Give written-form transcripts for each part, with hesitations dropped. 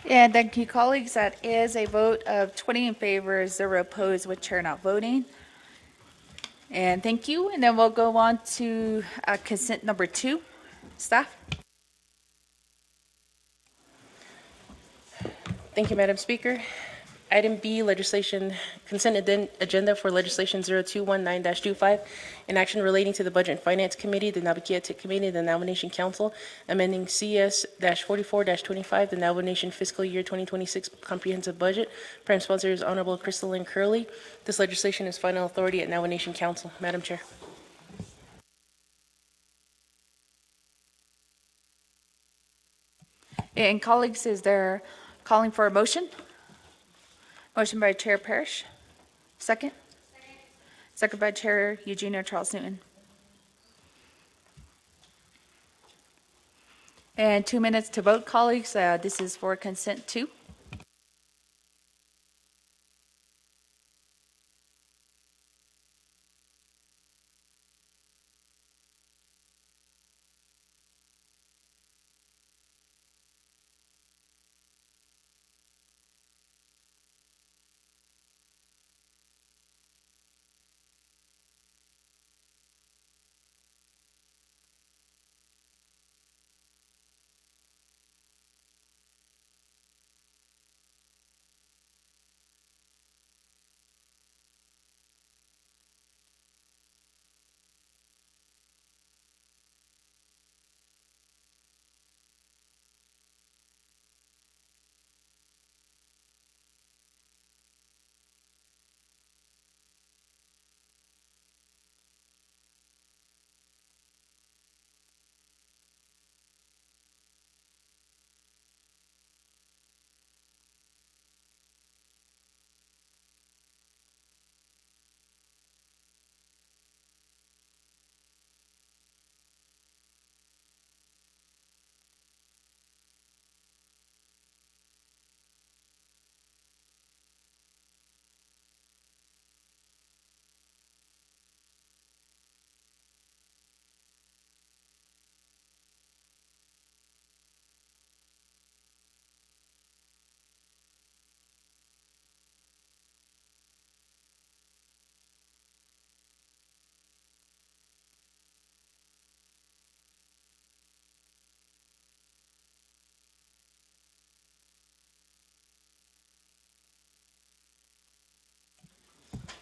And thank you, colleagues. That is a vote of 20 in favor, 0 opposed, with chair not voting. And thank you. And then we'll go on to consent number 2. Staff? Thank you, Madam Speaker. Item B, legislation consent agenda for legislation 0219-25, an action relating to the Budget and Finance Committee, the Naa'bik'iyati Committee, the Nomination Council, amending CS-44-25, the Nomination Fiscal Year 2026 Comprehensive Budget. Prime sponsor is Honorable Crystalline Curley. This legislation is final authority at Nomination Council. Madam Chair. And colleagues, is there calling for a motion? Motion by Chair Parrish. Second? Second by Chair Eugenia Charles Newton. And 2 minutes to vote, colleagues. This is for consent 2.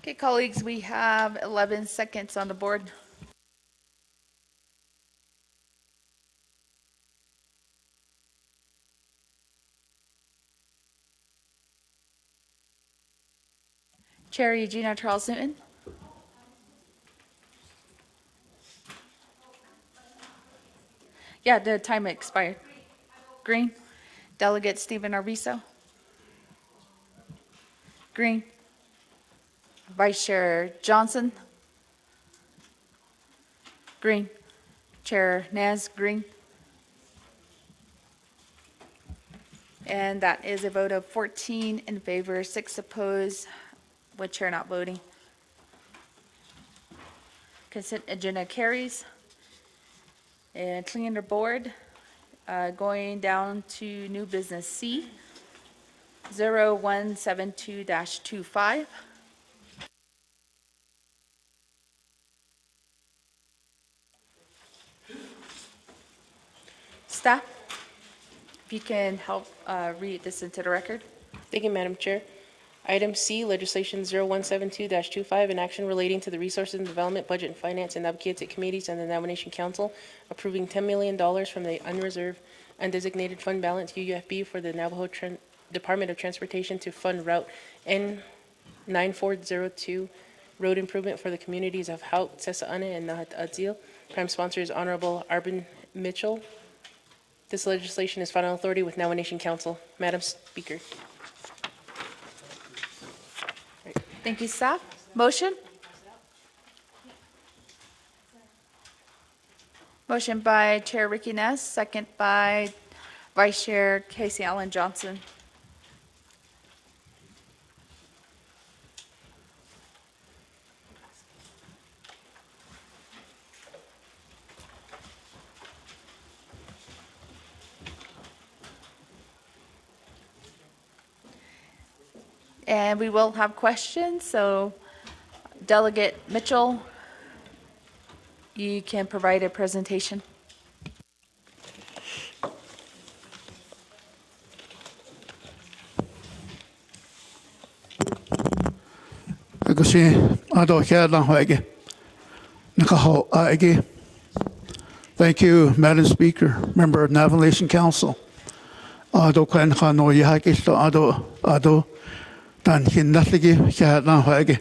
Okay, colleagues, we have 11 seconds on the board. Chair Eugenia Charles Newton. Yeah, the time expired. Green. Delegate Stephen Arvizo. Green. Vice Chair Johnson. Green. Chair Nez. Green. And that is a vote of 14 in favor, 6 opposed, with chair not voting. Consent agenda carries. And cleaning the board, going down to new business C, 0172-25. Staff, if you can help read this into the record. Thank you, Madam Chair. Item C, legislation 0172-25, an action relating to the Resources and Development, Budget and Finance, and Naa'bik'iyati Committees and the Nomination Council, approving $10 million from the unreserved undesignated fund balance UUFB for the Navajo Department of Transportation to fund Route N9402 road improvement for the communities of Haut, Sesa'ana, and Nahat Adzil. Prime sponsor is Honorable Arbin Mitchell. This legislation is final authority with Nomination Council. Madam Speaker. Thank you, staff. Motion? Motion by Chair Ricky Ness, second by Vice Chair Casey Allen Johnson. And we will have questions, so Delegate Mitchell, you can provide a presentation. Kasi kaya lang hoige. Nakaho aige. Thank you, Madam Speaker, member of Navigation Council. Kan no yahaki to ado tan hinnatligi kaya lang hoige.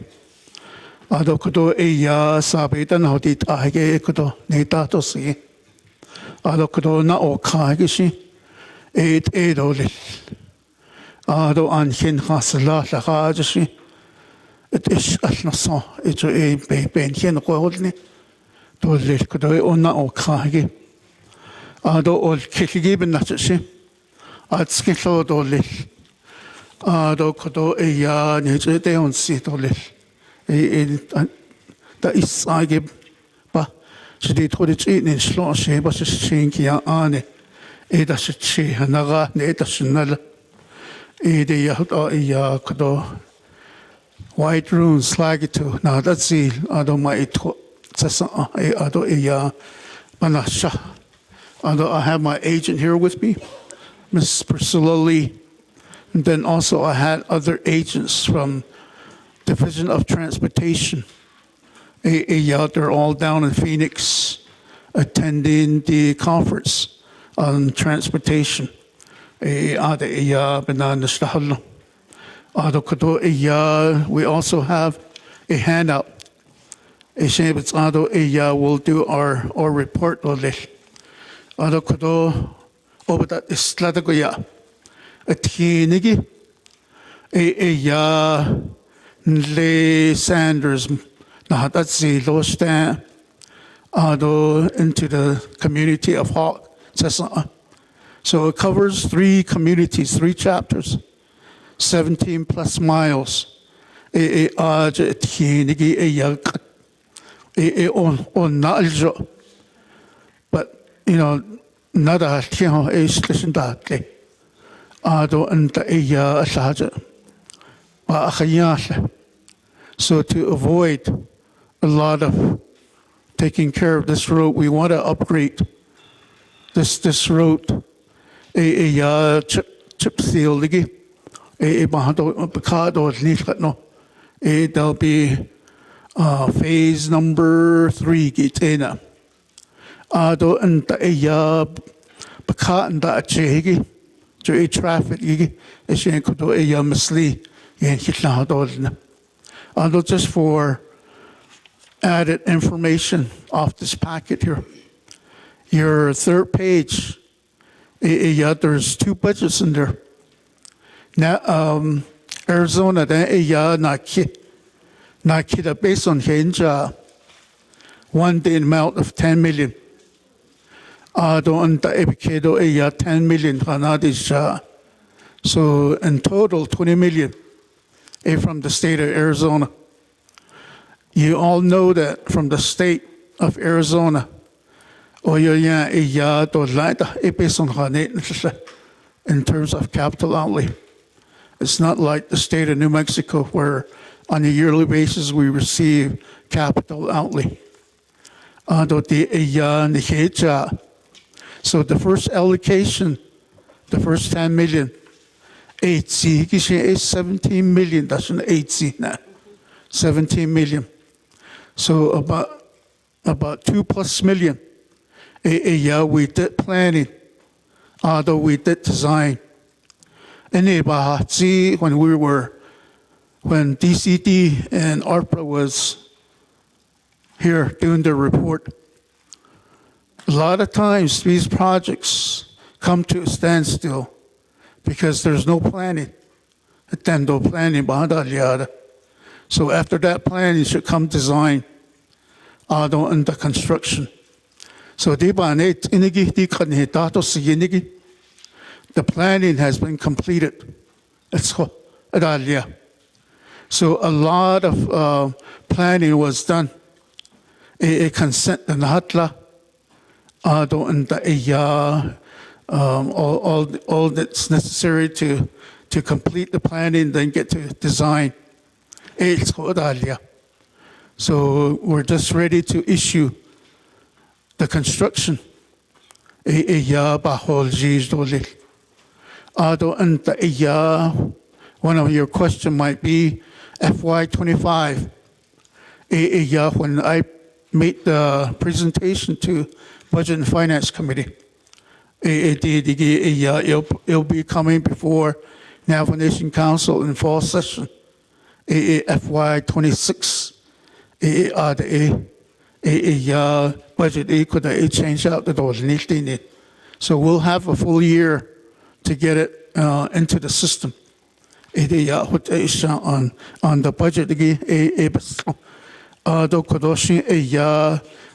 Kudo iya sabi tan hodit aige kudo neta to si. Kudo na o kaige si. Eight olit. An hin hasla la kaige si. It is alnaso it's a ben hin qoholni to lit kudo onna o kaige. Ol kiligi ben natsi. Atskillo do lit. Kudo iya nije de on si do lit. Da is aige ba. Sidi todi in slot she ba shinki ane. Da shi naga ne da shinal. De ya iya kudo white runes slag to now that's the my manasha. I have my agent here with me, Miss Priscilla Lee. And then also I had other agents from Division of Transportation. They're all down in Phoenix attending the conference on transportation. We also have a handout. We'll do our report on this. Over that is Sladagoya. A teenigi. Le Sanders. Now that's the Lostan. Into the community of Hawk. So it covers 3 communities, 3 chapters. 17 plus miles. But you know, nada tiho is listen that. So to avoid a lot of taking care of this road, we want to upgrade this road. Chip seal ligi. There'll be phase number 3 gitena. And traffic just for added information off this packet here. Your third page, there's 2 budgets in there. Now, Arizona, based on Hinja, one the amount of 10 million. Naa'bik'iyati 10 million. So in total, 20 million from the state of Arizona. You all know that from the state of Arizona, in terms of capital outlay. It's not like the state of New Mexico where on a yearly basis we receive capital outlay. So the first allocation, the first 10 million, 17 million, that's an 17 million. So about 2+ million. We did planning, although we did design. And when DCD and ARPA was here doing the report, a lot of times these projects come to a standstill because there's no planning. So after that planning should come design, and the construction. So the planning has been completed. So a lot of planning was done. A consent and hatla, all that's necessary to to complete the planning, then get to design. So we're just ready to issue the construction. One of your questions might be FY25. When I made the presentation to Budget and Finance Committee, it'll be coming before Navajo Nation Council in fall session. FY26. Budget could change out the doors. So we'll have a full year to get it into the system. On the budget,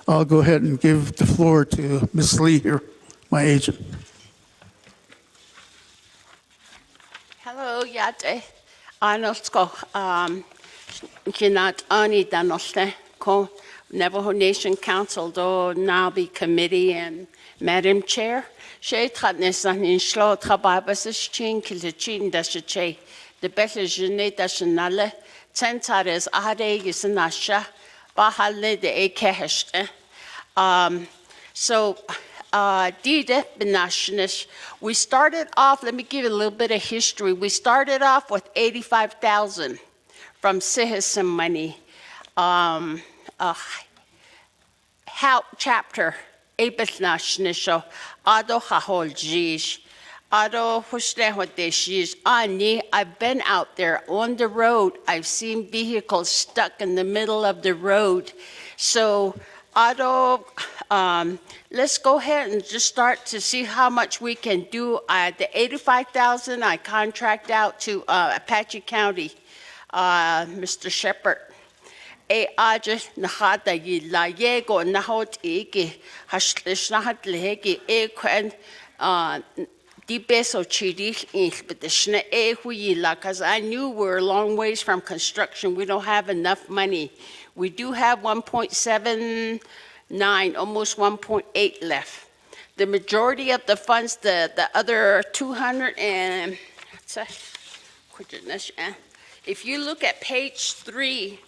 I'll go ahead and give the floor to Ms. Lee here, my agent. Hello, Yate. Anosko, Kinat Ani Danoste, Ko Navajo Nation Council, do Nabi Committee and Madam Chair. She Tratnesan in Schlo Trababas Chin Kilchin Dashe, the better Jene Dashanale, Tentares Ade Gisanasha, Bahale de Ekeheste. Dide Benashnish, we started off, let me give you a little bit of history. We started off with 85,000 from citizen money. Help chapter, Abesnashnisho, Ado Hahol Jish, Ado Hushlehoteshish, Ani, I've been out there on the road. I've seen vehicles stuck in the middle of the road. So, Ado, let's go ahead and just start to see how much we can do. The 85,000 I contract out to Apache County, Mr. Shepherd. Aje nahada yi la yego nahot igi hashlish nahat lehegi kwen di beso chidich ink but the shne hui la cause I knew we're a long ways from construction. We don't have enough money. We do have 1.79, almost 1.8 left. The majority of the funds, the other 200 and, if you look at page 3,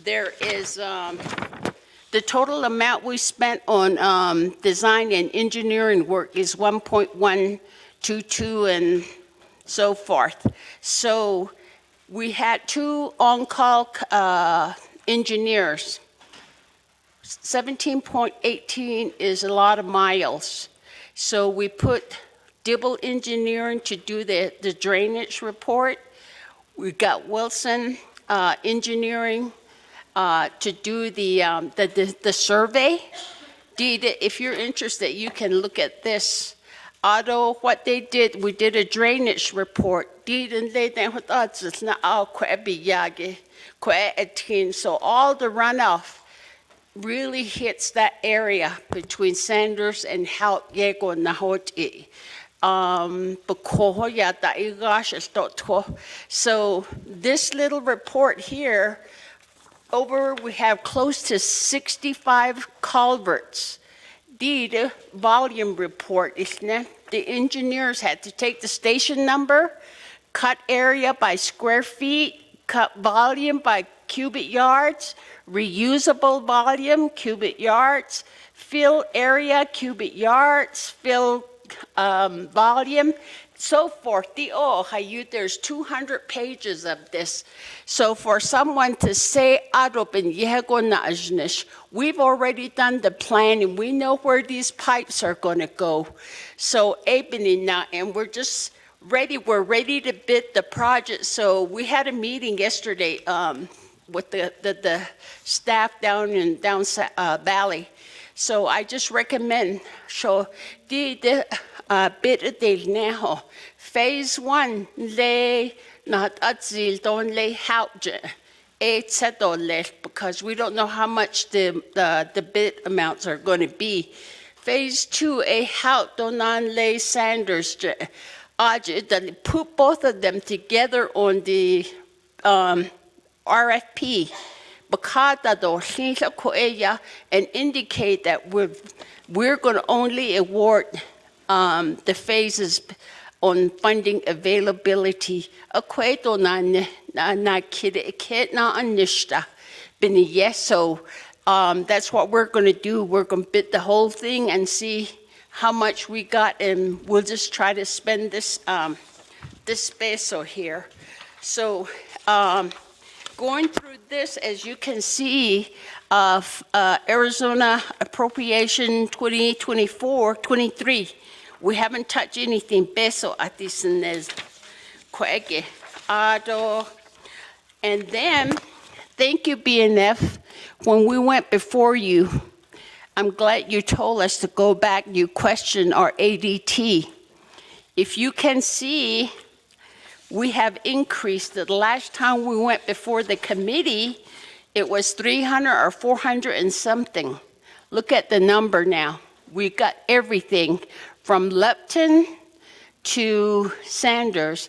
there is the total amount we spent on design and engineering work is 1.122 and so forth. So we had 2 on-call engineers. 17.18 is a lot of miles. So we put Dibble Engineering to do the drainage report. We got Wilson Engineering to do the survey. If you're interested, you can look at this. Although what they did, we did a drainage report. So all the runoff really hits that area between Sanders and Hout Yego Nahoti. So this little report here, we have close to 65 culverts. The volume report is the engineers had to take the station number, cut area by square feet, cut volume by cubic yards, reusable volume, cubic yards, fill area, cubic yards, fill volume, so forth. There's 200 pages of this. So for someone to say, we've already done the plan and we know where these pipes are going to go. So, and we're just ready. We're ready to bid the project. So we had a meeting yesterday with the staff down in Valley. So I just recommend, bid del neho. Phase 1, le not atzil don le hautje. Because we don't know how much the bid amounts are going to be. Phase 2, a haut donan le Sanders. Put both of them together on the RFP. And indicate that we're going to only award the phases on funding availability. Akweto na kid na anishta. Bini yes, so that's what we're going to do. We're going to bid the whole thing and see how much we got, and we'll just try to spend this this peso here. So going through this, as you can see, Arizona appropriation 2024-23, we haven't touched anything peso at this kwege ado. And then, thank you, BNF. When we went before you, I'm glad you told us to go back. You questioned our ADT. If you can see, we have increased. The last time we went before the committee, it was 300 or 400 and something. Look at the number now. We got everything from Lupton to Sanders,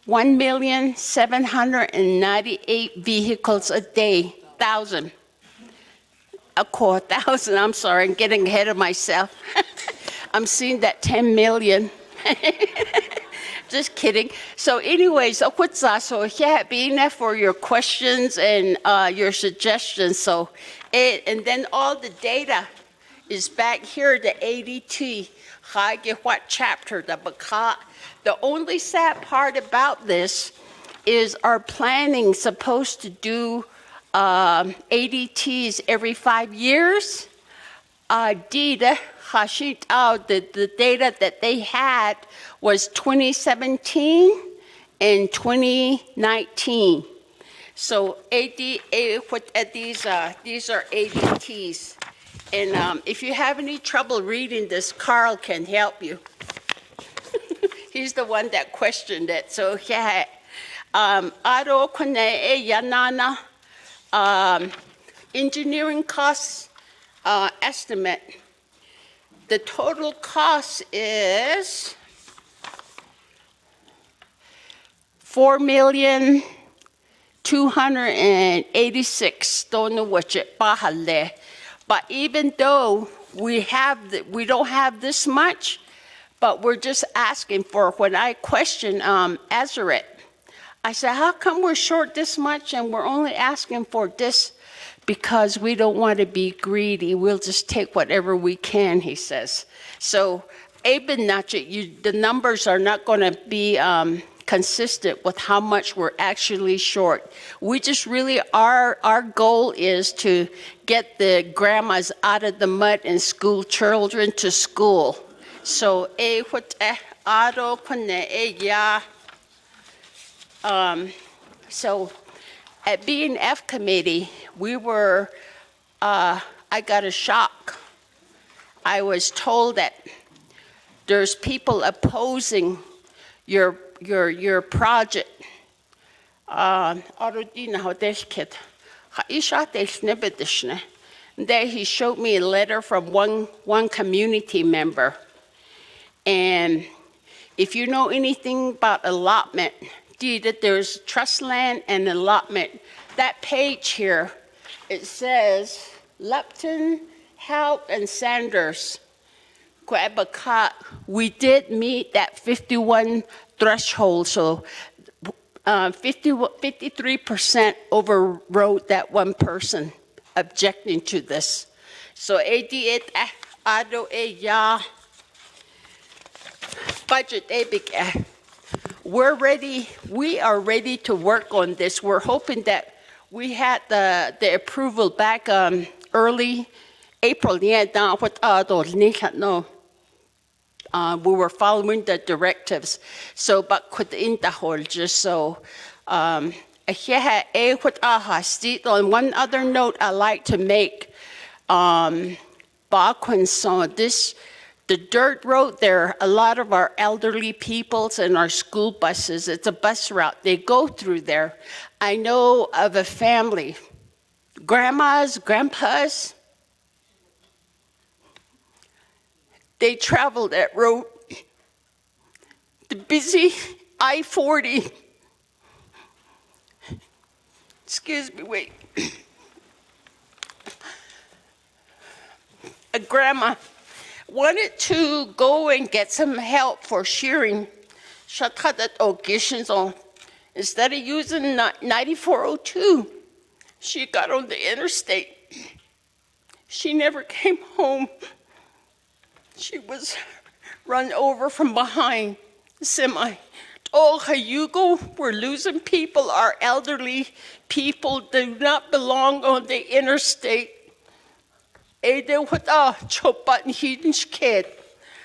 1,798 vehicles a day, 1,000. A core 1,000, I'm sorry, I'm getting ahead of myself. I'm seeing that 10 million. Just kidding. So anyways, so yeah, being there for your questions and your suggestions. So and then all the data is back here, the ADT, what chapter, the only sad part about this is our planning supposed to do ADTs every 5 years. The data that they had was 2017 and 2019. So these are ADTs. And if you have any trouble reading this, Carl can help you. He's the one that questioned it. So yeah, engineering costs estimate. The total cost is $4,286,000. Don't know what it bahale. But even though we don't have this much, but we're just asking for. When I questioned Azeret, I said, how come we're short this much and we're only asking for this? Because we don't want to be greedy. We'll just take whatever we can, he says. So, the numbers are not going to be consistent with how much we're actually short. We just really, our goal is to get the grandmas out of the mud and school children to school. So, so at B&F committee, we were, I got a shock. I was told that there's people opposing your project. There he showed me a letter from one community member. And if you know anything about allotment, that there's trust land and allotment. That page here, it says Lupton, Halp, and Sanders. We did meet that 51 threshold, so 53% overrode that one person objecting to this. So budget we're ready. We are ready to work on this. We're hoping that we had the approval back early April. Yeah, we were following the directives. So, but could in the whole just so. On one other note, I like to make. The dirt road there, a lot of our elderly peoples and our school buses, it's a bus route. They go through there. I know of a family, grandmas, grandpas, they travel that road, the busy I-40. Excuse me, wait. A grandma wanted to go and get some help for shearing Shatadat Ogishinzon. Instead of using 9402, she got on the interstate. She never came home. She was run over from behind, semi. Oh, Hayugo, we're losing people. Our elderly people do not belong on the interstate.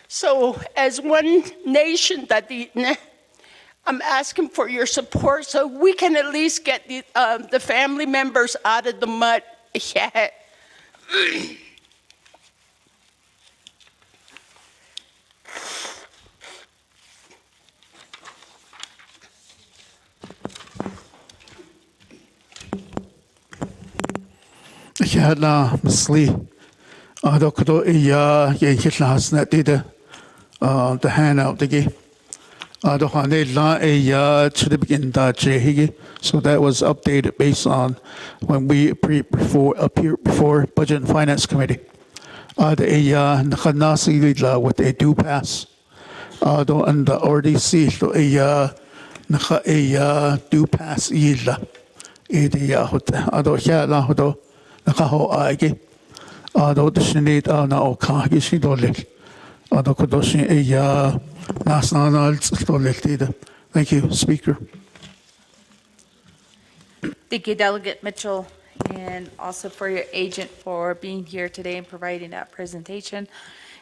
So, as one nation, I'm asking for your support so we can at least get the family members out of the mud. Yeah. Kehla Masli. Dokado iya yenkit lahasna dida the handout digi. Dohane la iya chidibinda jehigi. So that was updated based on when we appeared before Budget and Finance Committee. The iya nakanasi la what they do pass. Do and the RDC do iya naka iya do pass illa. Iya hot ado kehla hodo nakaho aigi. Do the Senate na okagi si dolek. Do kodoshi iya national dolek. Thank you, Speaker. Thank you, Delegate Mitchell, and also for your agent for being here today and providing that presentation.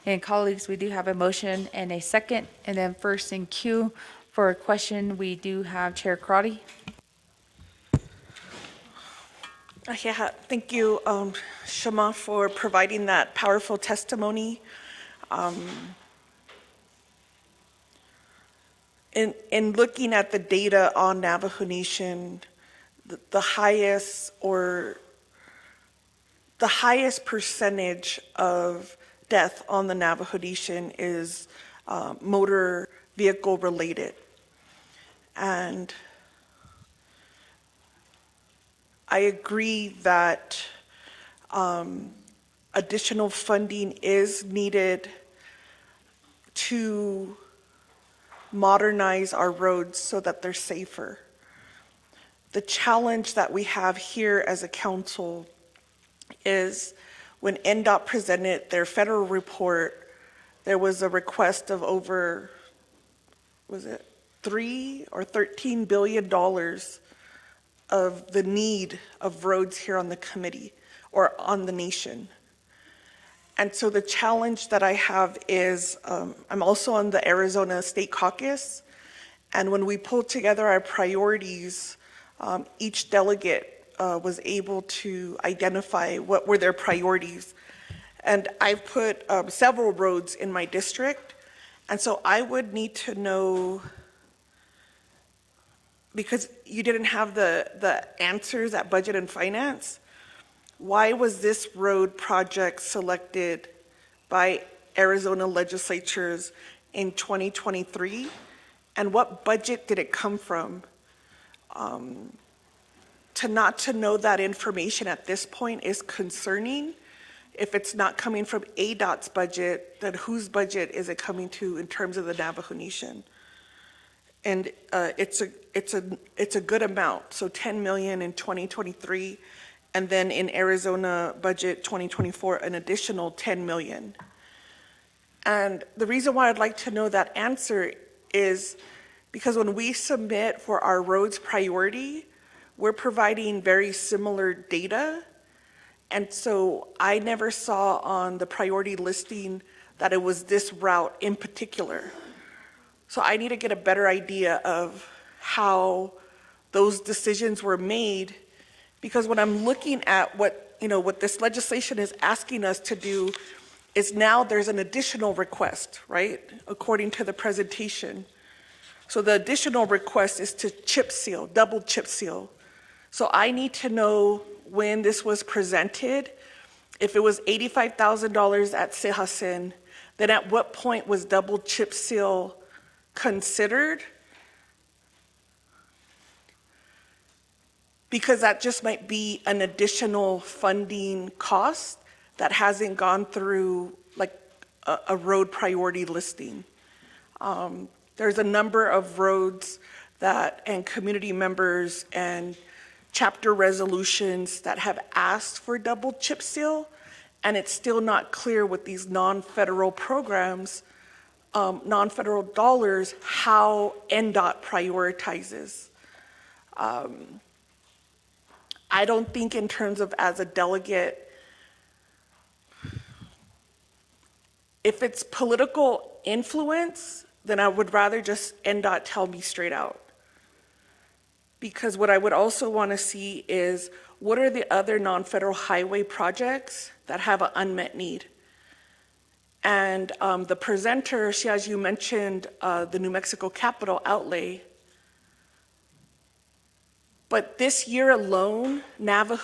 And colleagues, we do have a motion and a second, and then first in queue for a question, we do have Chair Crotty. Yeah, thank you, Shama, for providing that powerful testimony. In looking at the data on Navajo Nation, the highest percentage of death on the Navajo Nation is motor vehicle related. And I agree that additional funding is needed to modernize our roads so that they're safer. The challenge that we have here as a council is when NDOT presented their federal report, there was a request of over, was it $3 or $13 billion of the need of roads here on the committee or on the nation. And so the challenge that I have is, I'm also on the Arizona State Caucus, and when we pulled together our priorities, each delegate was able to identify what were their priorities. And I've put several roads in my district, and so I would need to know, because you didn't have the answers at Budget and Finance, why was this road project selected by Arizona legislatures in 2023? And what budget did it come from? To not know that information at this point is concerning. If it's not coming from ADOT's budget, then whose budget is it coming to in terms of the Navajo Nation? And it's a good amount. So 10 million in 2023, and then in Arizona budget 2024, an additional 10 million. And the reason why I'd like to know that answer is because when we submit for our roads priority, we're providing very similar data. And so I never saw on the priority listing that it was this route in particular. So I need to get a better idea of how those decisions were made, because when I'm looking at what this legislation is asking us to do is now there's an additional request, right? According to the presentation. So the additional request is to chip seal, double chip seal. So I need to know when this was presented. If it was $85,000 at Sehasen, then at what point was double chip seal considered? Because that just might be an additional funding cost that hasn't gone through like a road priority listing. There's a number of roads that, and community members and chapter resolutions that have asked for double chip seal, and it's still not clear with these non-federal programs, non-federal dollars, how NDOT prioritizes. I don't think in terms of as a delegate, if it's political influence, then I would rather just NDOT tell me straight out. Because what I would also want to see is what are the other non-federal highway projects that have an unmet need? And the presenter, she, as you mentioned, the New Mexico capital outlay. But this year alone, Navajo